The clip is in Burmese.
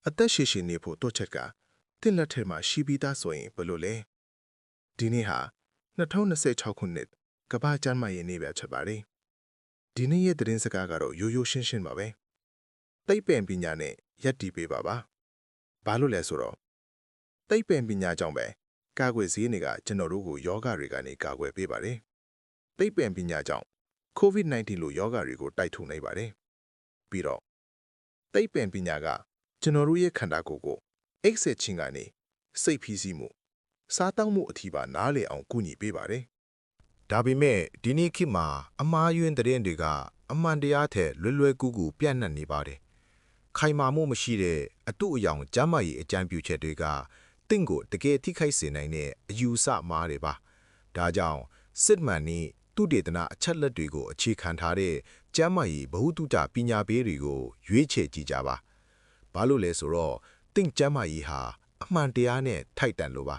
အသက်ရှည်ရှည်နေဖို့တိုးချက်ကတင့်လက်ထဲမှာရှိပြီးသားဆိုရင်ဘယ်လိုလဲဒီနေ့ဟာ2026ခုနှစ်ကမ္ဘာ့ကျန်းမာရေးနေ့ပဲဖြစ်ပါတယ်ဒီနေ့ရဲ့သတင်းစကားကတော့ရိုးရိုးရှင်းရှင်းပါပဲသိပ္ပံပညာနဲ့ယက်တီပေးပါဘာလို့လဲဆိုတော့သိပ္ပံပညာကြောင့်ပဲကာကွယ်ဆေးတွေကကျွန်တော်တို့ကိုယောဂတွေကနေကာကွယ်ပေးပါတယ်သိပ္ပံပညာကြောင့် COVID-19 လိုယောဂတွေကိုတိုက်ထုတ်နိုင်ပါတယ်ပြီးတော့သိပ္ပံပညာကကျွန်တော်တို့ရဲ့ခန္ဓာကိုယ်ကိုအိတ်ဆက်ခြင်းကနေစိတ်ဖိစီးမှုစားတောက်မှုအထိပါနားလည်အောင်ကူညီပေးပါတယ် ဒါပေမဲ့ဒီနေ့ခေတ်မှာအမှားယွင်းတဲ့တွေကအမှန်တရားထက်လွယ်ကူပြန့်နှံ့နေပါတယ်။ခိုင်မာမှုမရှိတဲ့အတုအယောင်ကျမ်းမာရေးအကြံပြုချက်တွေကတင့်ကိုတကယ်ထိခိုက်စေနိုင်တဲ့အယူအဆမှားတွေပါ။ဒါကြောင့်စစ်မှန်နည်းသူတေသနအချက်လက်တွေကိုအခြေခံထားတဲ့ကျမ်းမာရေးဗဟုသုတပညာပေးတွေကိုရွေးချယ်ကြည့်ကြပါ။ဘာလို့လဲဆိုတော့တင့်ကျမ်းမာရေးဟာအမှန်တရားနဲ့ထိုက်တန်လို့ပါ